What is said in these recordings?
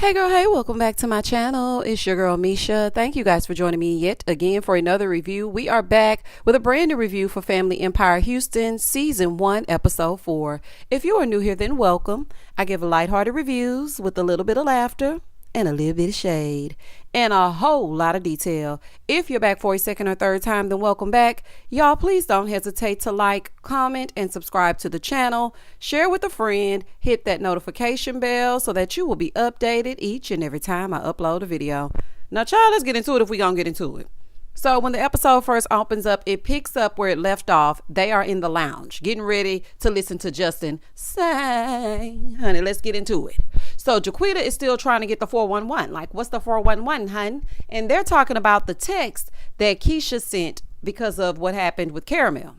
Hey girl, hey, welcome back to my channel. It's your girl Misha. Thank you guys for joining me yet again for another review. We are back with a brand new review for Family Empire Houston Season 1, Episode 4. If you are new here, then welcome. I give lighthearted reviews with a little bit of laughter and a little bit of shade and a whole lot of detail. If you're back for a second or third time, then welcome back. Y'all, please don't hesitate to like, comment, and subscribe to the channel. Share with a friend. Hit that notification bell so that you will be updated each and every time I upload a video. Now, child, let's get into it if we're going to get into it. So when the episode first opens up, it picks up where it left off. They are in the lounge getting ready to listen to Justin sing. Honey, let's get into it. So JaQuita is still trying to get the 411. Like, what's the 411, hun? And they're talking about the text that Keisha sent because of what happened with Caramel.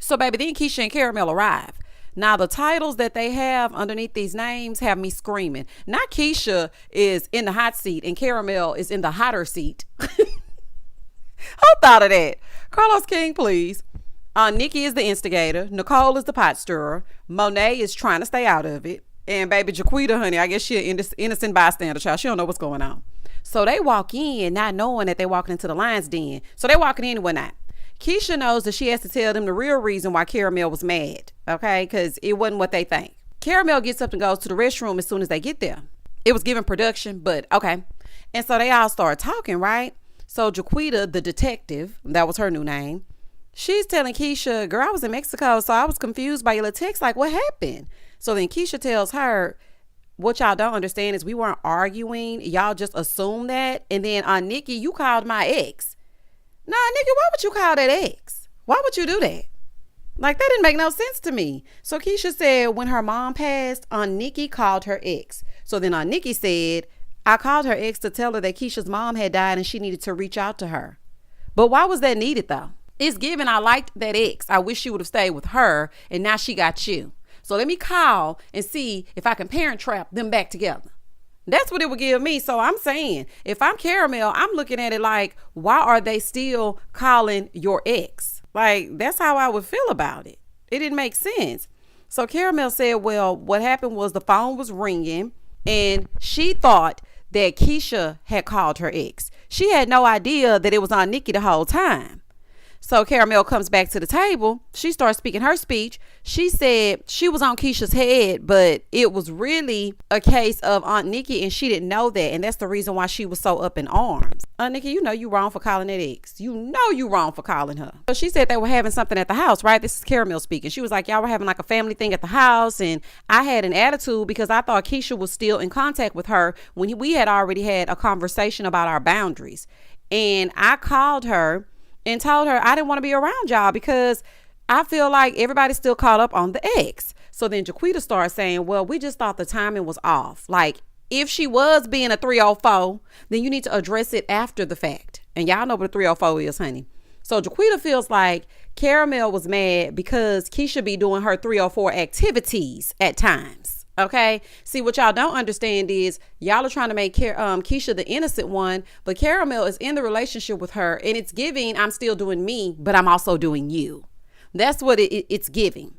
So baby, then Keisha and Caramel arrive. Now, the titles that they have underneath these names have me screaming. Not Keisha is in the hot seat and Caramel is in the hotter seat. Who thought of that? Carlos King, please. Nikki is the instigator. Nicole is the pot stirrer. Monet is trying to stay out of it. And baby JaQuita, honey, I guess she an innocent bystander child. She don't know what's going on. So they walk in not knowing that they're walking into the lion's den. So they walking in and whatnot. Keisha knows that she has to tell them the real reason why Caramel was mad. Okay? Because it wasn't what they think. Caramel gets up and goes to the restroom as soon as they get there. It was given production, but okay. And so they all start talking, right? So JaQuita, the detective, that was her new name, she's telling Keisha, girl, I was in Mexico, so I was confused by your little text. Like, what happened? So then Keisha tells her, what y'all don't understand is we weren't arguing. Y'all just assumed that. And then Nikki, you called my ex. Nah, Nikki, why would you call that ex? Why would you do that? Like, that didn't make no sense to me. So Keisha said when her mom passed, Nikki called her ex. So then Nikki said, I called her ex to tell her that Keisha's mom had died and she needed to reach out to her. But why was that needed though? It's given I liked that ex. I wish she would have stayed with her and now she got you. So let me call and see if I can parent trap them back together. That's what it would give me. So I'm saying if I'm Caramel, I'm looking at it like, why are they still calling your ex? Like, that's how I would feel about it. It didn't make sense. So Caramel said, well, what happened was the phone was ringing and she thought that Keisha had called her ex. She had no idea that it was on Nikki the whole time. So Caramel comes back to the table. She starts speaking her speech. She said she was on Keisha's head, but it was really a case of Aunt Nikki and she didn't know that. And that's the reason why she was so up in arms. Aunt Nikki, you know you wrong for calling that ex. You know you wrong for calling her. So she said they were having something at the house, right? This is Caramel speaking. She was like, y'all were having like a family thing at the house. And I had an attitude because I thought Keisha was still in contact with her when we had already had a conversation about our boundaries. And I called her and told her I didn't want to be around y'all because I feel like everybody's still caught up on the ex. So then JaQuita starts saying, well, we just thought the timing was off. Like, if she was being a 304, then you need to address it after the fact. And y'all know what a 304 is, honey. So JaQuita feels like Caramel was mad because Keisha be doing her 304 activities at times. Okay. See, what y'all don't understand is y'all are trying to make Keisha the innocent one, but Caramel is in the relationship with her and it's giving, I'm still doing me, but I'm also doing you. That's what it's giving.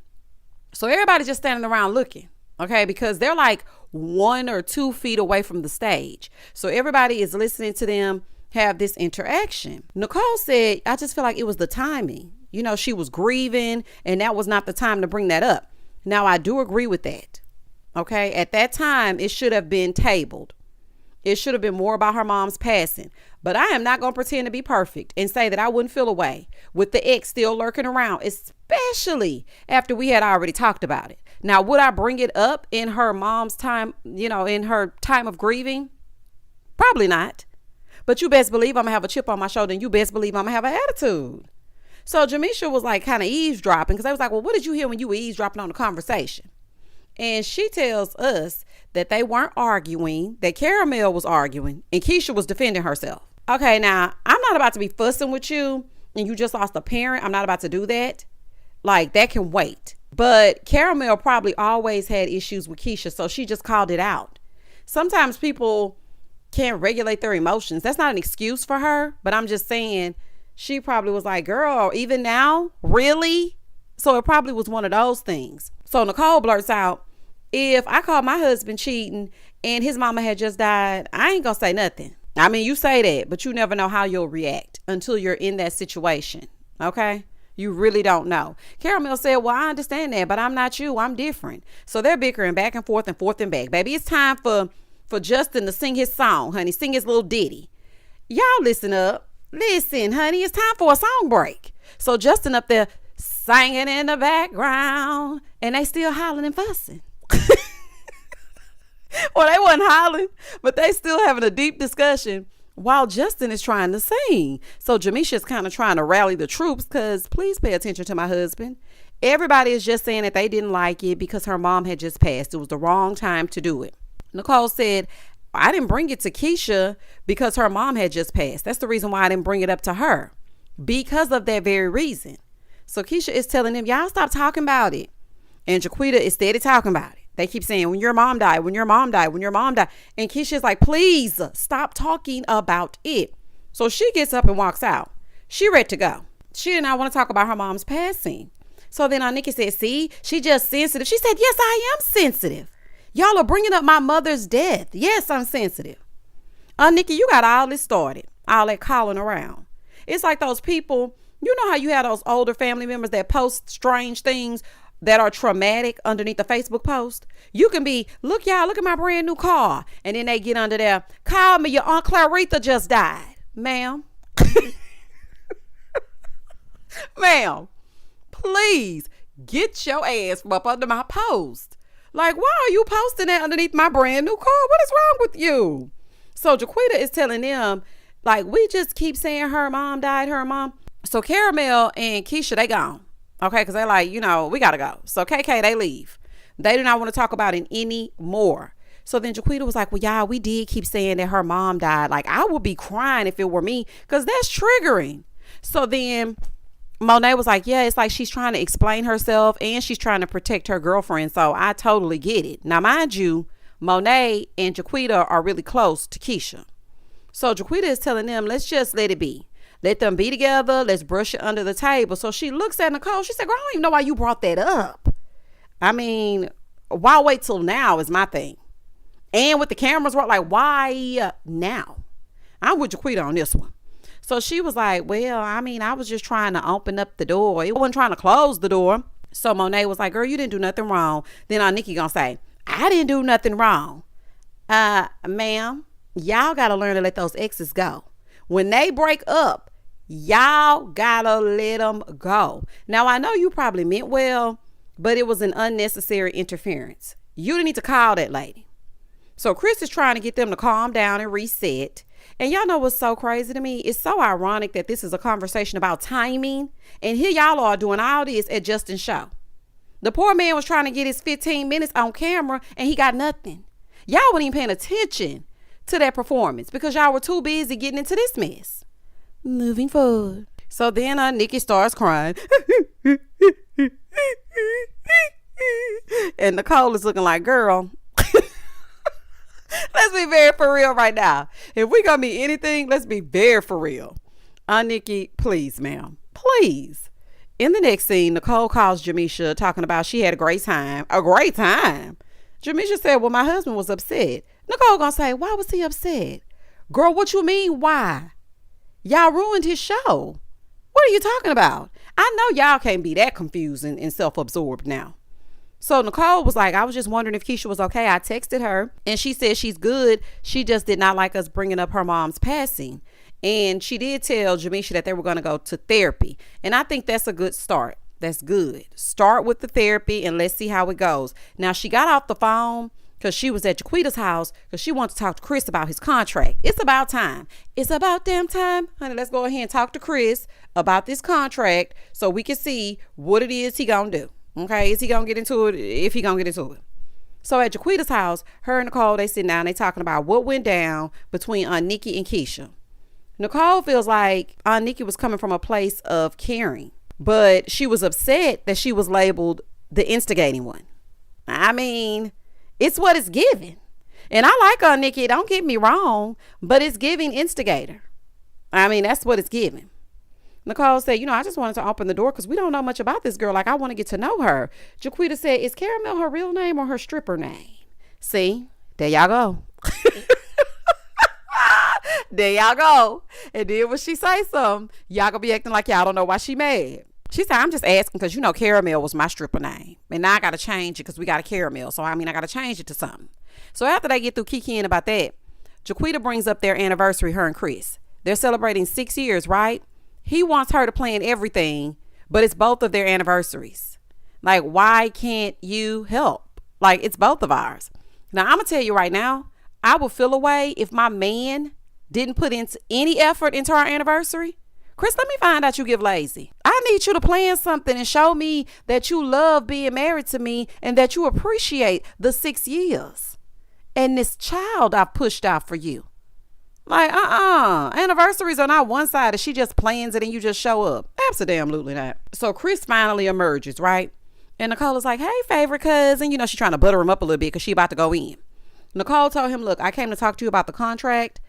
So everybody's just standing around looking. Okay. Because they're like 1 or 2 feet away from the stage. So everybody is listening to them have this interaction. Nicole said, I just feel like it was the timing. You know, she was grieving and that was not the time to bring that up. Now, I do agree with that. Okay. At that time, it should have been tabled. It should have been more about her mom's passing. But I am not going to pretend to be perfect and say that I wouldn't feel away with the ex still lurking around, especially after we had already talked about it. Now, would I bring it up in her mom's time, you know, in her time of grieving? Probably not. But you best believe I'm going to have a chip on my shoulder and you best believe I'm going to have an attitude. So Jamisha was like kind of eavesdropping because they was like, well, what did you hear when you were eavesdropping on the conversation? And she tells us that they weren't arguing, that Caramel was arguing and Keisha was defending herself. Okay, now I'm not about to be fussing with you and you just lost a parent. I'm not about to do that. Like, that can wait. But Caramel probably always had issues with Keisha, so she just called it out. Sometimes people can't regulate their emotions. That's not an excuse for her, but I'm just saying she probably was like, girl, even now, really? So it probably was one of those things. So Nicole blurts out, if I call my husband cheating and his mama had just died, I ain't gonna say nothing. I mean, you say that, but you never know how you'll react until you're in that situation. Okay? You really don't know. Caramel said, well, I understand that, but I'm not you. I'm different. So they're bickering back and forth and back. Baby, it's time for Justin to sing his song, honey. Sing his little ditty. Y'all listen up. Listen, honey, it's time for a song break. So Justin up there singing in the background, and they still hollering and fussing. Well, they wasn't hollering, but they still having a deep discussion while Justin is trying to sing. So Jamisha's kind of trying to rally the troops because please pay attention to my husband. Everybody is just saying that they didn't like it because her mom had just passed. It was the wrong time to do it. Nicole said, I didn't bring it to Keisha because her mom had just passed. That's the reason why I didn't bring it up to her, because of that very reason. So Keisha is telling them, y'all stop talking about it. And JaQuita is steady talking about it. They keep saying, when your mom died, when your mom died, when your mom died. And Keisha's like, please stop talking about it. So she gets up and walks out. She ready to go. She did not want to talk about her mom's passing. So then Nikki said, see, she just sensitive. She said, yes, I am sensitive. Y'all are bringing up my mother's death. Yes, I'm sensitive. Nikki, you got all this started. All that calling around. It's like those people, you know how you have those older family members that post strange things that are traumatic underneath the Facebook post. You can be, look, y'all, look at my brand new car. And then they get under there, call me, your Aunt Claretha just died. Ma'am. Ma'am, please get your ass from up under my post. Like, why are you posting that underneath my brand new car? What is wrong with you? So JaQuita is telling them, like, we just keep saying her mom died, her mom. So Caramel and Keisha, they gone. Okay, because they're like, we got to go. So KK, they leave. They do not want to talk about it anymore. So then JaQuita was like, well, y'all, we did keep saying that her mom died. Like, I would be crying if it were me, because that's triggering. So then Monet was like, yeah, it's like she's trying to explain herself and she's trying to protect her girlfriend. So I totally get it. Now, mind you, Monet and JaQuita are really close to Keisha. So JaQuita is telling them, let's just let it be. Let them be together. Let's brush it under the table. So she looks at Nicole. She said, girl, I don't even know why you brought that up. I mean, why wait till now is my thing. And with the cameras, like, why now? I'm with JaQuita on this one. So she was like, well, I mean, I was just trying to open up the door. It wasn't trying to close the door. So Monet was like, girl, you didn't do nothing wrong. Then Nikki gonna say, I didn't do nothing wrong. Ma'am, y'all got to learn to let those exes go. When they break up, y'all gotta let them go. Now, I know you probably meant well, but it was an unnecessary interference. You didn't need to call that lady. So Chris is trying to get them to calm down and reset. And y'all know what's so crazy to me? It's so ironic that this is a conversation about timing. And here y'all are doing all this at Justin's show. The poor man was trying to get his 15 minutes on camera and he got nothing. Y'all weren't even paying attention to that performance because y'all were too busy getting into this mess. Moving forward. So then Nikki starts crying. And Nicole is looking like, girl, let's be very for real right now. If we gonna be anything, let's be very for real. Nikki, please, ma'am, please. In the next scene, Nicole calls Jamisha talking about she had a great time. A great time. Jamisha said, well, my husband was upset. Nicole gonna say, why was he upset? Girl, what you mean, why? Y'all ruined his show. What are you talking about? I know y'all can't be that confused and self-absorbed now. So Nicole was like, I was just wondering if Keisha was okay. I texted her and she said she's good. She just did not like us bringing up her mom's passing. And she did tell Jamisha that they were going to go to therapy. And I think that's a good start. That's good. Start with the therapy and let's see how it goes. Now, she got off the phone because she was at JaQuita's house because she wanted to talk to Chris about his contract. It's about time. It's about damn time. Honey, let's go ahead and talk to Chris about this contract so we can see what it is he going to do. Okay, is he going to get into it? If he going to get into it. So at JaQuita's house, her and Nicole, they sitting down, they talking about what went down between Aunt Nikki and Keisha. Nicole feels like Aunt Nikki was coming from a place of caring, but she was upset that she was labeled the instigating one. I mean, it's what it's giving. And I like Aunt Nikki, don't get me wrong, but it's giving instigator. I mean, that's what it's giving. Nicole said, I just wanted to open the door because we don't know much about this girl. Like, I want to get to know her. JaQuita said, is Caramel her real name or her stripper name? See, There y'all go. There y'all go. And then when she say something, y'all gonna be acting like y'all don't know why she mad. She said, I'm just asking because, Caramel was my stripper name. And now I got to change it because we got a Caramel. So, I got to change it to something. So, after they get through kikiing about that, JaQuita brings up their anniversary, her and Chris. They're celebrating 6 years, right? He wants her to plan everything, but it's both of their anniversaries. Like, why can't you help? Like, it's both of ours. Now, I'm going to tell you right now, I would feel a way if my man didn't put into any effort into our anniversary. Chris, let me find out you get lazy. I need you to plan something and show me that you love being married to me and that you appreciate the 6 years and this child I've pushed out for you. Like, anniversaries are not one-sided. She just plans it and you just show up. Absolutely not. So Chris finally emerges, right? And Nicole is like, hey, favorite cousin. She's trying to butter him up a little bit because she about to go in. Nicole told him, look, I came to talk to you about the contract.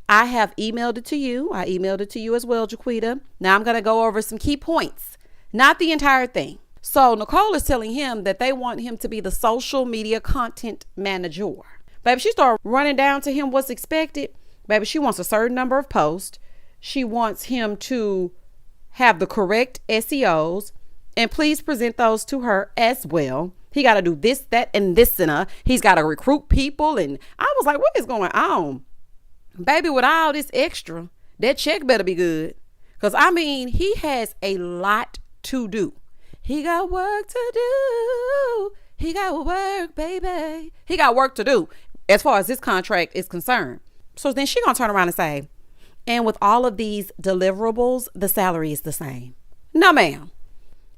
I have emailed it to you. I emailed it to you as well, JaQuita. Now I'm going to go over some key points, not the entire thing. So Nicole is telling him that they want him to be the social media content manager. Baby, she started running down to him what's expected. Baby, she wants a certain number of posts. She wants him to have the correct SEOs, and please present those to her as well. He got to do this, that, and this, and he's got to recruit people. And I was like, what is going on? Baby, with all this extra, that check better be good. Because, he has a lot to do. He got work to do. He got work, baby. He got work to do as far as this contract is concerned. So then she going to turn around and say, and with all of these deliverables, the salary is the same. No, ma'am.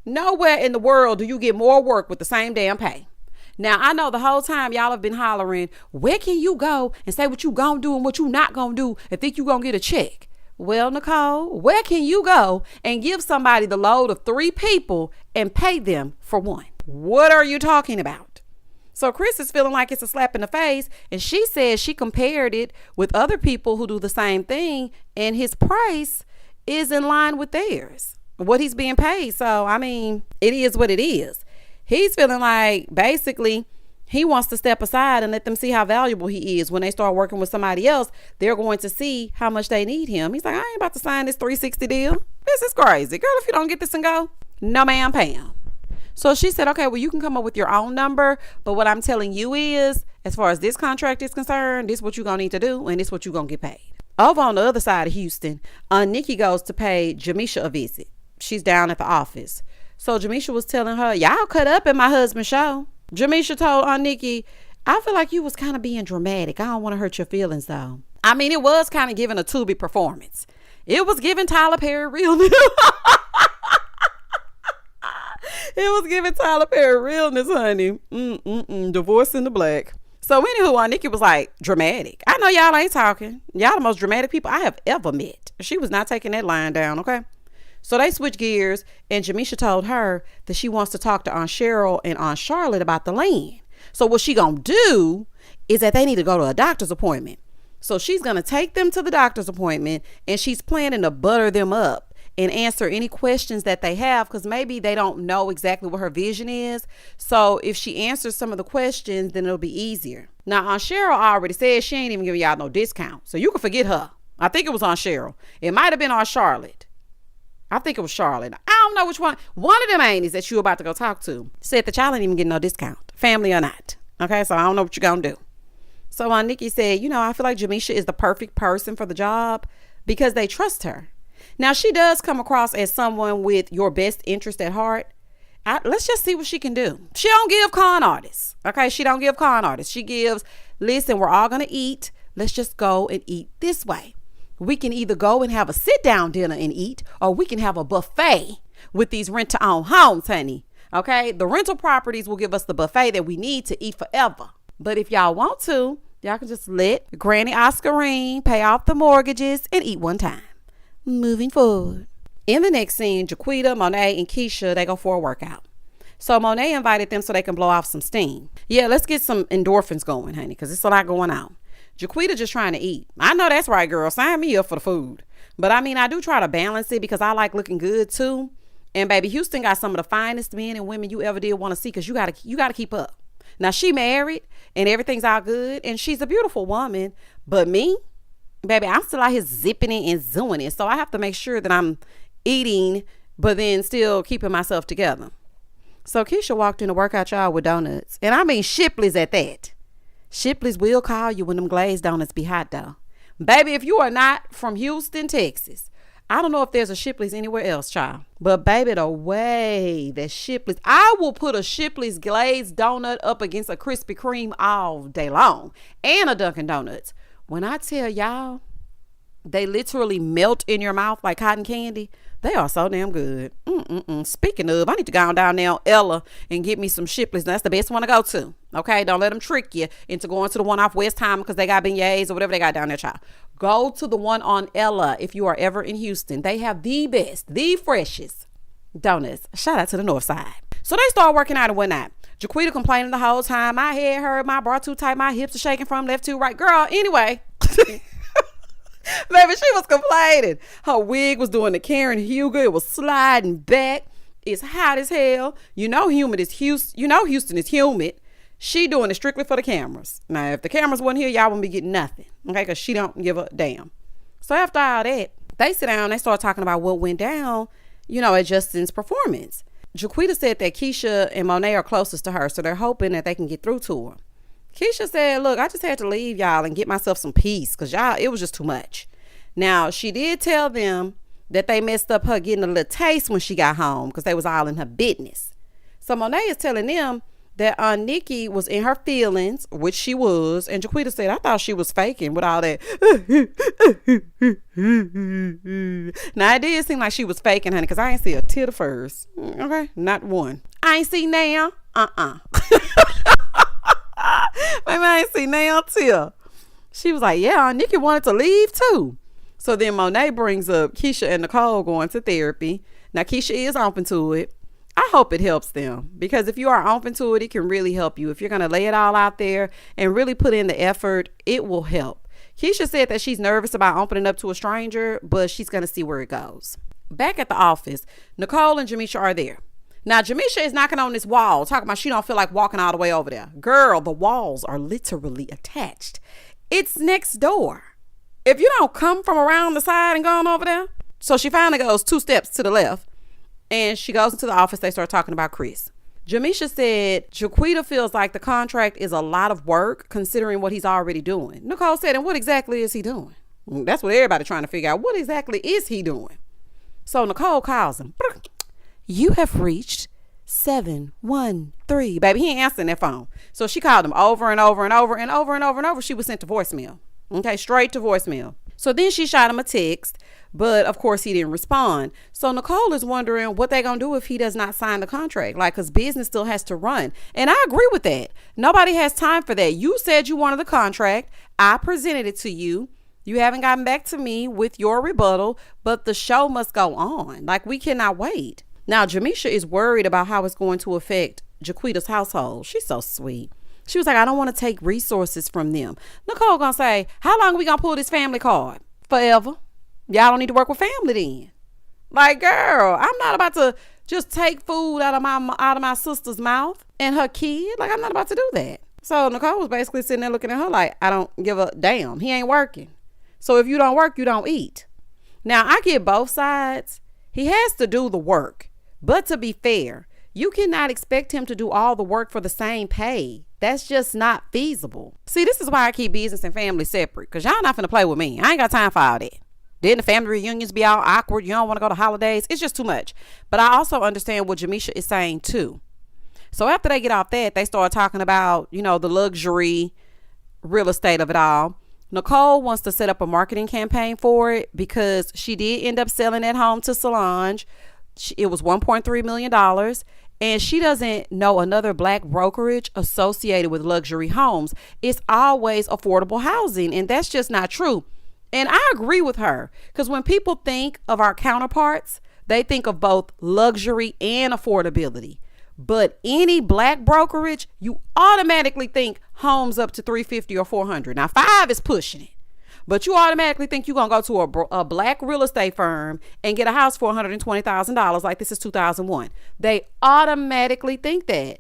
Nowhere in the world do you get more work with the same damn pay. Now, I know the whole time y'all have been hollering, where can you go and say what you gonna do and what you not gonna do and think you gonna get a check? Well, Nicole, where can you go and give somebody the load of 3 people and pay them for 1? What are you talking about? So Chris is feeling like it's a slap in the face, and she says she compared it with other people who do the same thing, and his price is in line with theirs, what he's being paid. So, it is what it is. He's feeling like basically he wants to step aside and let them see how valuable he is. When they start working with somebody else, they're going to see how much they need him. He's like, I ain't about to sign this 360 deal. This is crazy. Girl, if you don't get this and go, no ma'am, Pam. So she said, okay, well, you can come up with your own number. But what I'm telling you is, as far as this contract is concerned, this is what you're going to need to do. And this is what you're going to get paid. Over on the other side of Houston, Nikki goes to pay Jamisha a visit. She's down at the office. So Jamisha was telling her, y'all cut up at my husband's show. Jamisha told Aunt Nikki, I feel like you was kind of being dramatic. I don't want to hurt your feelings, though. It was kind of giving a Tubi performance. It was giving Tyler Perry realness. It was giving Tyler Perry realness, honey. Divorce in the black. So anywho, Aunt Nikki was like, dramatic. I know y'all ain't talking. Y'all the most dramatic people I have ever met. She was not taking that line down, okay? So they switched gears, and Jamisha told her that she wants to talk to Aunt Cheryl and Aunt Charlotte about the land. So what she gonna do is that they need to go to a doctor's appointment. So she's gonna take them to the doctor's appointment, and she's planning to butter them up and answer any questions that they have, because maybe they don't know exactly what her vision is. So if she answers some of the questions, then it'll be easier. Now, Aunt Cheryl already said she ain't even giving y'all no discount, so you can forget her. I think it was Aunt Cheryl. It might have been Aunt Charlotte. I think it was Charlotte. I don't know which one. One of them aunties that you about to go talk to said the child ain't even getting no discount, family or not. Okay, so I don't know what you're going to do. So Aunt Nikki said, I feel like Jamisha is the perfect person for the job because they trust her. Now, she does come across as someone with your best interest at heart. Let's just see what she can do. She don't give con artists. Okay, she don't give con artists. She gives, listen, we're all going to eat. Let's just go and eat this way. We can either go and have a sit-down dinner and eat, or we can have a buffet with these rent-to-own homes, honey. Okay? The rental properties will give us the buffet that we need to eat forever. But if y'all want to, y'all can just let Granny Oscarine pay off the mortgages and eat one time. Moving forward. In the next scene, JaQuita, Monet, and Keisha, they go for a workout. So Monet invited them so they can blow off some steam. Yeah, let's get some endorphins going, honey, because it's a lot going on. JaQuita just trying to eat. I know that's right, girl. Sign me up for the food. But I do try to balance it because I like looking good too. And baby, Houston got some of the finest men and women you ever did want to see, because you gotta keep up. Now she married and everything's all good and she's a beautiful woman. But me, baby, I'm still out here zipping it and zooing it. So I have to make sure that I'm eating, but then still keeping myself together. So Keisha walked in to work out, y'all, with donuts. And I mean Shipley's at that. Shipley's will call you when them glazed donuts be hot, though. Baby, if you are not from Houston, Texas, I don't know if there's a Shipley's anywhere else, child. But baby, the way that Shipley's, I will put a Shipley's glazed donut up against a Krispy Kreme all day long. And a Dunkin' Donuts. When I tell y'all, they literally melt in your mouth like cotton candy. They are so damn good. Speaking of, I need to go on down there, Ella, and get me some Shipley's. That's the best one to go to. Okay, don't let them trick you into going to the one off West Ham because they got beignets or whatever they got down there, child. Go to the one on Ella if you are ever in Houston. They have the best, the freshest donuts. Shout out to the north side. So they start working out and whatnot. JaQuita complaining the whole time. My head hurt, my bra too tight, my hips are shaking from left to right. Girl, anyway. Baby, she was complaining. Her wig was doing the Karen Huger. It was sliding back. It's hot as hell. You know Houston is humid. She doing it strictly for the cameras. Now, if the cameras wasn't here, y'all wouldn't be getting nothing. Okay, because she don't give a damn. So after all that, they sit down, they start talking about what went down, at Justin's performance. JaQuita said that Keisha and Monet are closest to her, so they're hoping that they can get through to her. Keisha said, look, I just had to leave y'all and get myself some peace because y'all, it was just too much. Now, she did tell them that they messed up her getting a little taste when she got home because they was all in her business. So Monet is telling them that Aunt Nikki was in her feelings, which she was, and JaQuita said, I thought she was faking with all that. Now, it did seem like she was faking, honey, because I ain't see a tear first. Okay? Not one. I ain't see now. Maybe I ain't see now tear. She was like, yeah, Aunt Nikki wanted to leave too. So then Monet brings up Keisha and Nicole going to therapy. Now, Keisha is open to it. I hope it helps them because if you are open to it, it can really help you. If you're going to lay it all out there and really put in the effort, it will help. Keisha said that she's nervous about opening up to a stranger, but she's going to see where it goes. Back at the office, Nicole and Jamisha are there. Now, Jamisha is knocking on this wall, talking about she don't feel like walking all the way over there. Girl, the walls are literally attached. It's next door. If you don't come from around the side and go on over there. So she finally goes 2 steps to the left. And she goes into the office. They start talking about Chris. Jamisha said JaQuita feels like the contract is a lot of work considering what he's already doing. Nicole said, and what exactly is he doing? That's what everybody trying to figure out. What exactly is he doing? So Nicole calls him. You have reached 713. Baby, he ain't answering that phone. So she called him over and over and over and over and over and over. She was sent to voicemail. Okay, straight to voicemail. So then she shot him a text, but of course he didn't respond. So Nicole is wondering what they gonna do if he does not sign the contract, like, because business still has to run. And I agree with that. Nobody has time for that. You said you wanted the contract. I presented it to you. You haven't gotten back to me with your rebuttal, but the show must go on. Like, we cannot wait. Now, Jamisha is worried about how it's going to affect JaQuita's household. She's so sweet. She was like, I don't want to take resources from them. Nicole gonna say, how long we gonna pull this family card? Forever. Y'all don't need to work with family then. Like, girl, I'm not about to just take food out of my sister's mouth and her kid. Like, I'm not about to do that. So Nicole was basically sitting there looking at her like, I don't give a damn. He ain't working. So if you don't work, you don't eat. Now, I get both sides. He has to do the work. But to be fair, you cannot expect him to do all the work for the same pay. That's just not feasible. See, this is why I keep business and family separate, because y'all not finna play with me. I ain't got time for all that. Then the family reunions be all awkward. You don't want to go to holidays. It's just too much. But I also understand what Jamisha is saying too. So after they get off that, they start talking about, the luxury real estate of it all. Nicole wants to set up a marketing campaign for it because she did end up selling that home to Solange. It was $1.3 million. And she doesn't know another black brokerage associated with luxury homes. It's always affordable housing. And that's just not true. And I agree with her, because when people think of our counterparts, they think of both luxury and affordability. But any black brokerage, you automatically think homes up to $350 or $400. Now, 5 is pushing it. But you automatically think you're going to go to a black real estate firm and get a house for $120,000 like this is 2001. They automatically think that.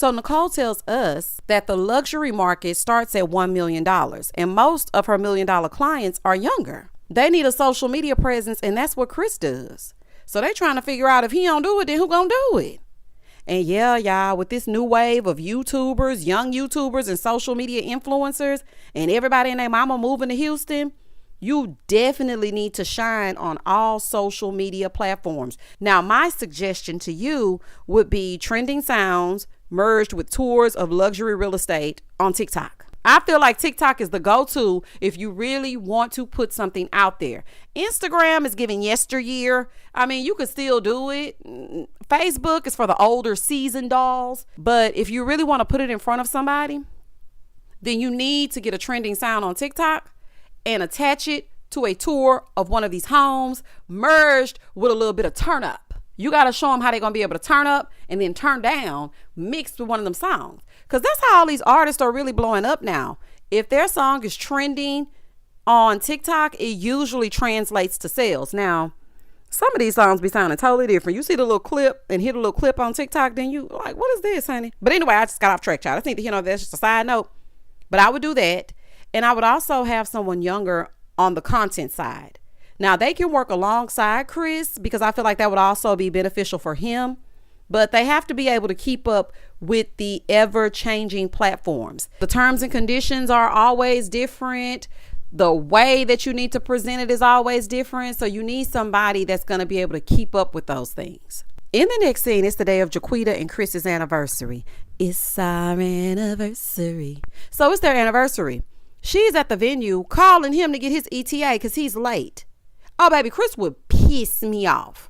So Nicole tells us that the luxury market starts at $1 million, and most of her $1 million clients are younger. They need a social media presence, and that's what Chris does. So they trying to figure out if he don't do it, then who gonna do it? And yeah, y'all, with this new wave of YouTubers, young YouTubers and social media influencers, and everybody and their mama moving to Houston, you definitely need to shine on all social media platforms. Now, my suggestion to you would be trending sounds merged with tours of luxury real estate on TikTok. I feel like TikTok is the go-to if you really want to put something out there. Instagram is giving yesteryear. I mean, you could still do it. Facebook is for the older seasoned dolls. But if you really want to put it in front of somebody, then you need to get a trending sound on TikTok and attach it to a tour of one of these homes merged with a little bit of turn up. You got to show them how they're going to be able to turn up and then turn down mixed with one of them songs. Because that's how all these artists are really blowing up now. If their song is trending on TikTok, it usually translates to sales. Now, some of these songs be sounding totally different. You see the little clip and hit a little clip on TikTok, then you like, what is this, honey? But anyway, I just got off track, child. I think that, that's just a side note. But I would do that. And I would also have someone younger on the content side. Now, they can work alongside Chris because I feel like that would also be beneficial for him. But they have to be able to keep up with the ever-changing platforms. The terms and conditions are always different. The way that you need to present it is always different. So you need somebody that's going to be able to keep up with those things. In the next scene, it's the day of JaQuita and Chris's anniversary. It's our anniversary. So it's their anniversary. She's at the venue calling him to get his ETA because he's late. Oh, baby, Chris would piss me off.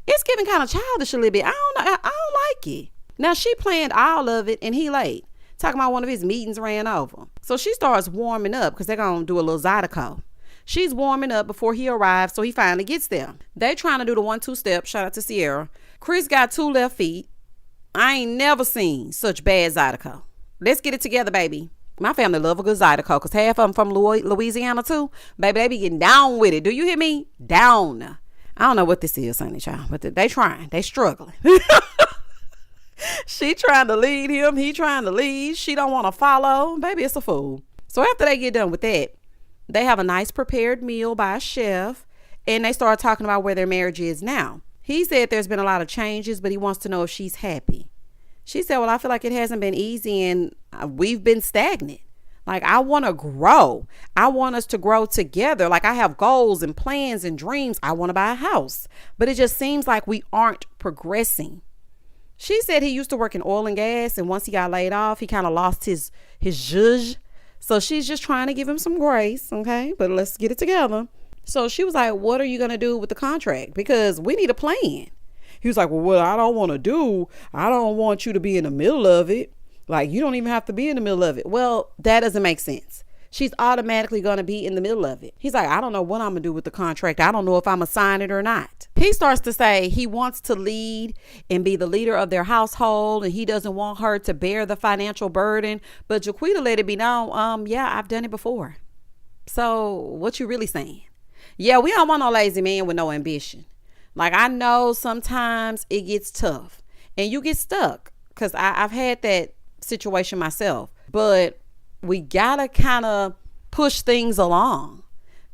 It's getting kind of childish a little bit. I don't like it. Now, she planned all of it and he late. Talking about one of his meetings ran over. So she starts warming up because they're going to do a little Zydeco. She's warming up before he arrives, so he finally gets there. They trying to do the 1-2 step. Shout out to Sierra. Chris got 2 left feet. I ain't never seen such bad Zydeco. Let's get it together, baby. My family love a good Zydeco because half of them from Louisiana too. Baby, they be getting down with it. Do you hear me? Down. I don't know what this is, honey, child, but they trying. They struggling. She trying to lead him. He trying to lead. She don't want to follow. Baby, it's a fool. So after they get done with that, they have a nice prepared meal by a chef, and they start talking about where their marriage is now. He said there's been a lot of changes, but he wants to know if she's happy. She said, well, I feel like it hasn't been easy and we've been stagnant. Like, I want to grow. I want us to grow together. Like, I have goals and plans and dreams. I want to buy a house, but it just seems like we aren't progressing. She said he used to work in oil and gas, and once he got laid off, he kind of lost his zhuzh. So she's just trying to give him some grace, okay? But let's get it together. So she was like, what are you going to do with the contract? Because we need a plan. He was like, well, what I don't want to do, I don't want you to be in the middle of it. Like, you don't even have to be in the middle of it. Well, that doesn't make sense. She's automatically going to be in the middle of it. He's like, I don't know what I'm going to do with the contract. I don't know if I'm going to sign it or not. He starts to say he wants to lead and be the leader of their household, and he doesn't want her to bear the financial burden. But JaQuita let it be known, yeah, I've done it before. So what you really saying? Yeah, we don't want no lazy man with no ambition. Like, I know sometimes it gets tough and you get stuck because I've had that situation myself, but we gotta kind of push things along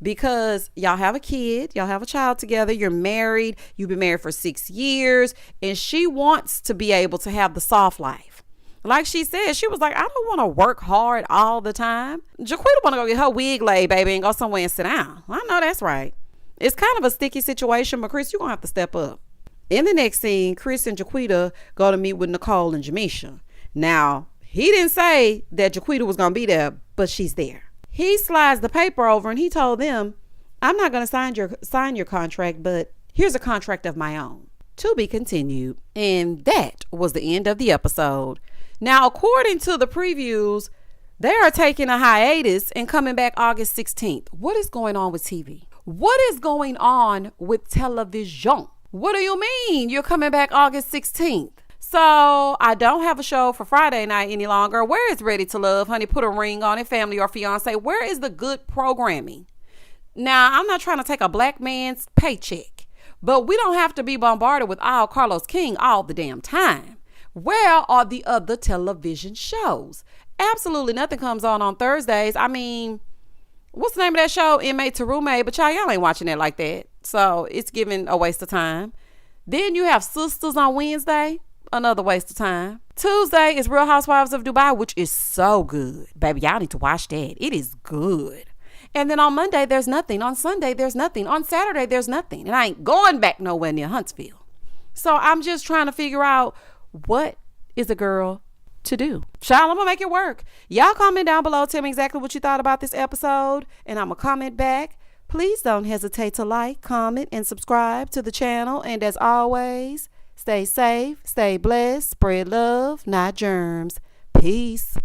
because y'all have a kid, y'all have a child together, you're married, you've been married for 6 years, and she wants to be able to have the soft life. Like she said, she was like, I don't want to work hard all the time. JaQuita want to go get her wig laid, baby, and go somewhere and sit down. I know that's right. It's kind of a sticky situation, but Chris, you're going to have to step up. In the next scene, Chris and JaQuita go to meet with Nicole and Jamisha. Now, he didn't say that JaQuita was going to be there, but she's there. He slides the paper over and he told them, I'm not going to sign your contract, but here's a contract of my own. To be continued. And that was the end of the episode. Now, according to the previews, they are taking a hiatus and coming back August 16th. What is going on with TV? What is going on with television? What do you mean you're coming back August 16th? So I don't have a show for Friday night any longer. Where is Ready to Love? Honey, put a ring on it. Family or Fiance. Where is the good programming? Now, I'm not trying to take a black man's paycheck, but we don't have to be bombarded with all Carlos King all the damn time. Where are the other television shows? Absolutely nothing comes on Thursdays. I mean, what's the name of that show? Inmate to Roommate. But y'all ain't watching it like that. So it's giving a waste of time. Then you have Sisters on Wednesday. Another waste of time. Tuesday is Real Housewives of Dubai, which is so good. Baby, y'all need to watch that. It is good. And then on Monday, there's nothing. On Sunday, there's nothing. On Saturday, there's nothing. And I ain't going back nowhere near Huntsville. So I'm just trying to figure out what is a girl to do. Child, I'm going to make it work. Y'all comment down below. Tell me exactly what you thought about this episode. And I'm going to comment back. Please don't hesitate to like, comment, and subscribe to the channel. And as always, stay safe, stay blessed, spread love, not germs. Peace.